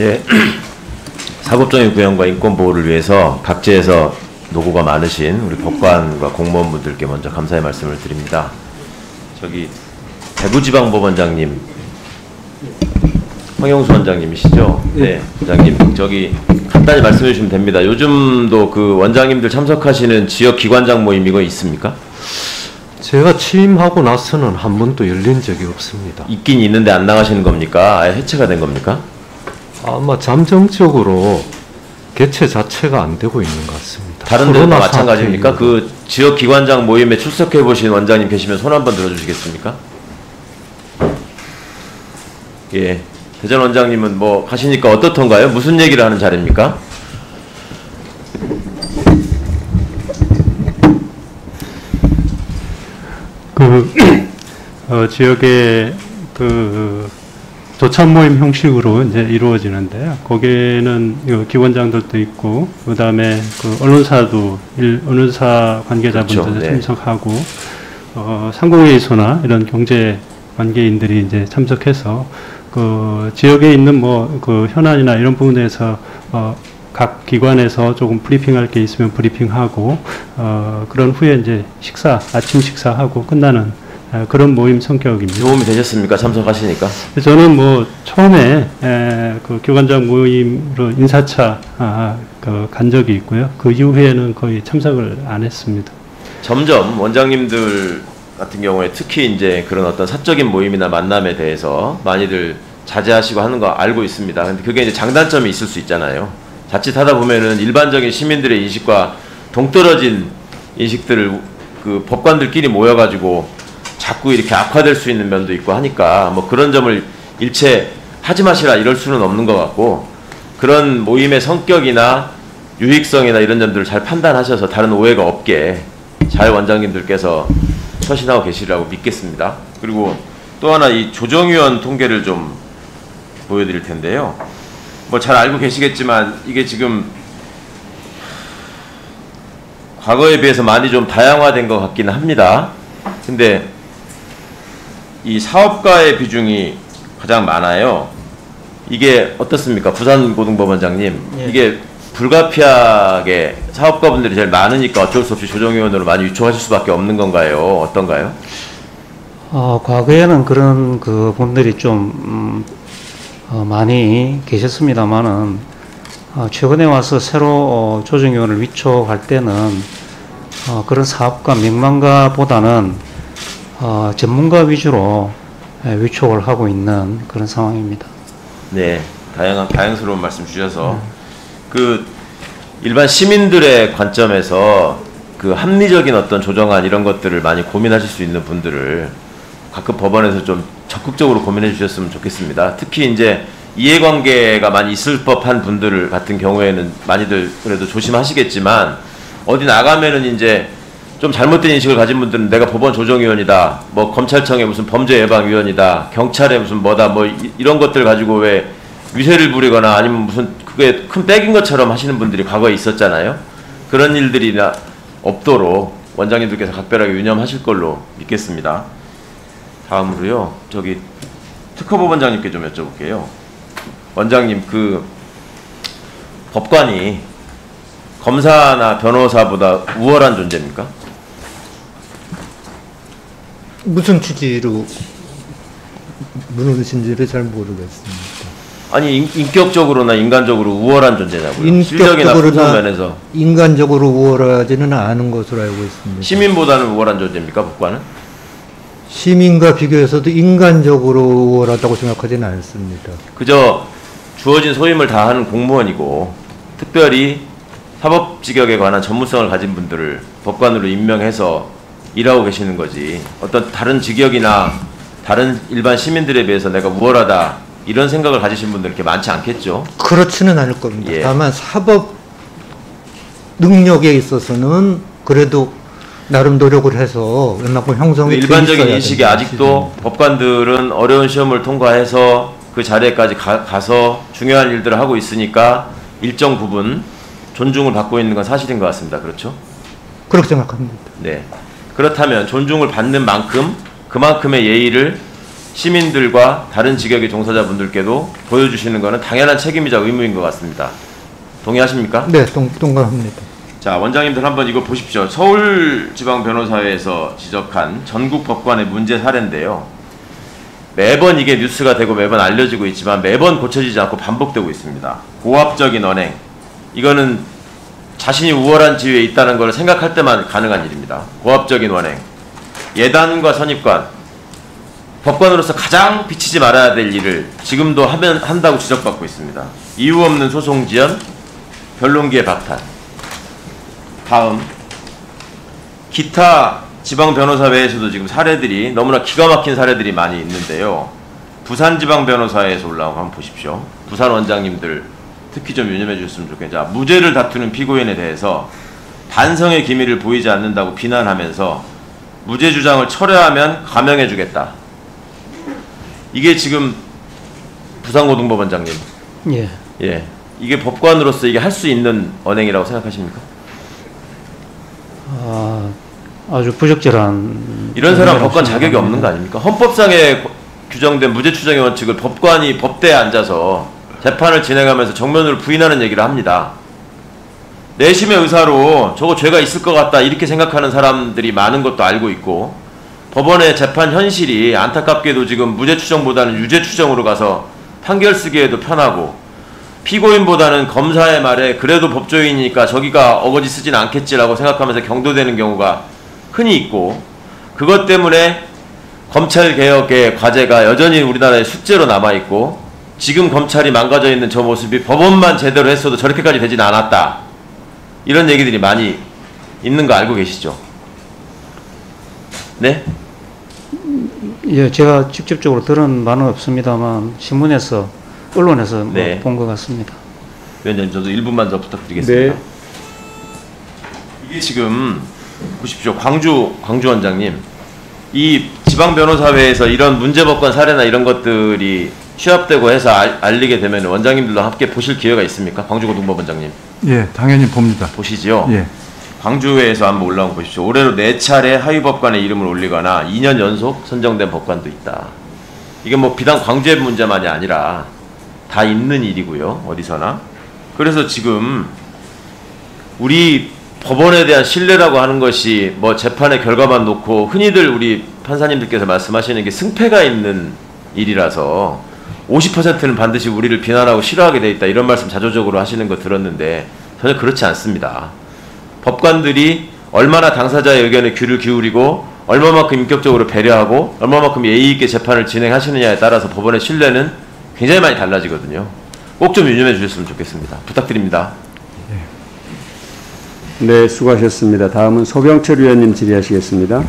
네. 사법정의 구현과 인권 보호를 위해서 각지에서 노고가 많으신 우리 법관과 공무원분들께 먼저 감사의 말씀을 드립니다. 저기 대구지방법원장님, 황영수 원장님이시죠? 네, 원장님 저기 간단히 말씀해 주시면 됩니다. 요즘도 그 원장님들 참석하시는 지역 기관장 모임 이거 있습니까? 제가 취임하고 나서는 한 번도 열린 적이 없습니다. 있긴 있는데 안 나가시는 겁니까? 아예 해체가 된 겁니까? 아마 잠정적으로 개최 자체가 안 되고 있는 것 같습니다. 다른 데도 마찬가지입니까? 그 지역 기관장 모임에 출석해 보신 원장님 계시면 손 한번 들어주시겠습니까? 예, 대전 원장님은 뭐 하시니까 어떻던가요? 무슨 얘기를 하는 자리입니까? 지역의 조찬 모임 형식으로 이제 이루어지는데요. 거기에는 기관장들도 있고, 그 다음에 언론사도 언론사 관계자분들 그렇죠. 네. 참석하고, 상공회의소나 이런 경제 관계인들이 이제 참석해서 지역에 있는 현안이나 이런 부분에서 각 기관에서 조금 브리핑할 게 있으면 브리핑하고, 그런 후에 이제 아침 식사하고 끝나는 그런 모임 성격입니다. 도움이 되셨습니까? 참석하시니까? 저는 처음에 기관장 모임으로 인사차 간 적이 있고요. 그 이후에는 거의 참석을 안 했습니다. 점점 원장님들 같은 경우에 특히 이제 그런 어떤 사적인 모임이나 만남에 대해서 많이들 자제하시고 하는 거 알고 있습니다. 근데 그게 이제 장단점이 있을 수 있잖아요. 자칫하다 보면은 일반적인 시민들의 인식과 동떨어진 인식들을 그 법관들끼리 모여가지고 자꾸 이렇게 악화될 수 있는 면도 있고 하니까 뭐 그런 점을 일체 하지 마시라 이럴 수는 없는 것 같고, 그런 모임의 성격이나 유익성이나 이런 점들을 잘 판단하셔서 다른 오해가 없게 잘 원장님들께서 처신하고 계시리라고 믿겠습니다. 그리고 또 하나 이 조정위원 통계를 좀 보여드릴 텐데요. 뭐 잘 알고 계시겠지만 이게 지금 과거에 비해서 많이 좀 다양화된 것 같기는 합니다. 근데 이 사업가의 비중이 가장 많아요. 이게 어떻습니까? 부산고등법원장님. 예. 이게 불가피하게 사업가분들이 제일 많으니까 어쩔 수 없이 조정위원으로 많이 위촉하실 수밖에 없는 건가요? 어떤가요? 과거에는 그런 분들이 좀 많이 계셨습니다만은 최근에 와서 새로 조정위원을 위촉할 때는 그런 사업가 명망가보다는 전문가 위주로 위촉을 하고 있는 그런 상황입니다. 네, 다양스러운 말씀 주셔서 일반 시민들의 관점에서 합리적인 어떤 조정안 이런 것들을 많이 고민하실 수 있는 분들을 각급 법원에서 좀 적극적으로 고민해 주셨으면 좋겠습니다. 특히 이제 이해관계가 많이 있을 법한 분들 같은 경우에는 많이들 그래도 조심하시겠지만, 어디 나가면은 이제 좀 잘못된 인식을 가진 분들은 내가 법원 조정위원이다, 뭐 검찰청의 무슨 범죄예방위원이다, 경찰의 무슨 뭐다, 뭐 이런 것들 가지고 왜 위세를 부리거나 아니면 무슨 그게 큰 백인 것처럼 하시는 분들이 과거에 있었잖아요. 그런 일들이나 없도록 원장님들께서 각별하게 유념하실 걸로 믿겠습니다. 다음으로요, 저기 특허법원장님께 좀 여쭤볼게요. 원장님, 법관이 검사나 변호사보다 우월한 존재입니까? 무슨 취지로 물으신지를 잘 모르겠습니다. 아니, 인격적으로나 인간적으로 우월한 존재냐고요? 실력이나 분석 면에서. 인간적으로 우월하지는 않은 것으로 알고 있습니다. 시민보다는 우월한 존재입니까, 법관은? 시민과 비교해서도 인간적으로 우월하다고 생각하지는 않습니다. 그저 주어진 소임을 다하는 공무원이고, 특별히 사법직역에 관한 전문성을 가진 분들을 법관으로 임명해서 일하고 계시는 거지, 어떤 다른 직역이나 다른 일반 시민들에 비해서 내가 우월하다 이런 생각을 가지신 분들 이렇게 많지 않겠죠? 그렇지는 않을 겁니다. 예. 다만 사법 능력에 있어서는 그래도 나름 노력을 해서 웬만큼 형성이 일반적인 인식이 아직도 법관들은 어려운 시험을 통과해서 그 자리에까지 가서 중요한 일들을 하고 있으니까 일정 부분 존중을 받고 있는 건 사실인 것 같습니다. 그렇죠? 그렇게 생각합니다. 네. 그렇다면 존중을 받는 만큼 그만큼의 예의를 시민들과 다른 직역의 종사자분들께도 보여주시는 것은 당연한 책임이자 의무인 것 같습니다. 동의하십니까? 네, 동감합니다. 자, 원장님들 한번 이거 보십시오. 서울지방변호사회에서 지적한 전국 법관의 문제 사례인데요. 매번 이게 뉴스가 되고 매번 알려지고 있지만 매번 고쳐지지 않고 반복되고 있습니다. 고압적인 언행. 이거는 자신이 우월한 지위에 있다는 걸 생각할 때만 가능한 일입니다. 고압적인 언행. 예단과 선입관. 법관으로서 가장 비치지 말아야 될 일을 지금도 한다고 지적받고 있습니다. 이유 없는 소송 지연, 변론기의 박탈. 다음, 기타 지방변호사회에서도 지금 사례들이 너무나 기가 막힌 사례들이 많이 있는데요. 부산지방변호사회에서 올라온 거 한번 보십시오. 부산 원장님들 특히 좀 유념해 주셨으면 좋겠습니다. 무죄를 다투는 피고인에 대해서 반성의 기미를 보이지 않는다고 비난하면서 무죄 주장을 철회하면 감형해 주겠다. 이게 지금 부산고등법원장님. 예. 예. 이게 법관으로서 이게 할 수 있는 언행이라고 생각하십니까? 아주 부적절한. 이런 사람 법관 자격이 없는 거 아닙니까? 헌법상에 규정된 무죄 추정의 원칙을 법관이 법대에 앉아서 재판을 진행하면서 정면으로 부인하는 얘기를 합니다. 내심의 의사로 저거 죄가 있을 것 같다 이렇게 생각하는 사람들이 많은 것도 알고 있고, 법원의 재판 현실이 안타깝게도 지금 무죄 추정보다는 유죄 추정으로 가서 판결 쓰기에도 편하고, 피고인보다는 검사의 말에 그래도 법조인이니까 저기가 어거지 쓰진 않겠지라고 생각하면서 경도되는 경우가 흔히 있고, 그것 때문에 검찰개혁의 과제가 여전히 우리나라의 숙제로 남아있고, 지금 검찰이 망가져 있는 저 모습이 법원만 제대로 했어도 저렇게까지 되진 않았다, 이런 얘기들이 많이 있는 거 알고 계시죠? 네? 예, 제가 직접적으로 들은 바는 없습니다만 신문에서, 언론에서 네. 본 것 같습니다. 위원장님, 저도 1분만 더 부탁드리겠습니다. 네. 이게 지금 보십시오. 광주 원장님, 이 지방변호사회에서 이런 문제법관 사례나 이런 것들이 취합되고 해서 알리게 되면 원장님들도 함께 보실 기회가 있습니까? 광주고등법원장님. 예, 당연히 봅니다. 보시죠. 예. 광주회에서 한번 올라온 거 보십시오. 올해로 4차례 하위법관의 이름을 올리거나 2년 연속 선정된 법관도 있다. 이게 뭐 비단 광주의 문제만이 아니라 다 있는 일이고요. 어디서나. 그래서 지금 우리 법원에 대한 신뢰라고 하는 것이 뭐 재판의 결과만 놓고 흔히들 우리 판사님들께서 말씀하시는 게 승패가 있는 일이라서 50%는 반드시 우리를 비난하고 싫어하게 돼 있다, 이런 말씀 자조적으로 하시는 거 들었는데 전혀 그렇지 않습니다. 법관들이 얼마나 당사자의 의견에 귀를 기울이고 얼마만큼 인격적으로 배려하고 얼마만큼 예의 있게 재판을 진행하시느냐에 따라서 법원의 신뢰는 굉장히 많이 달라지거든요. 꼭 좀 유념해 주셨으면 좋겠습니다. 부탁드립니다. 네, 수고하셨습니다. 다음은 소병철 위원님 질의하시겠습니다.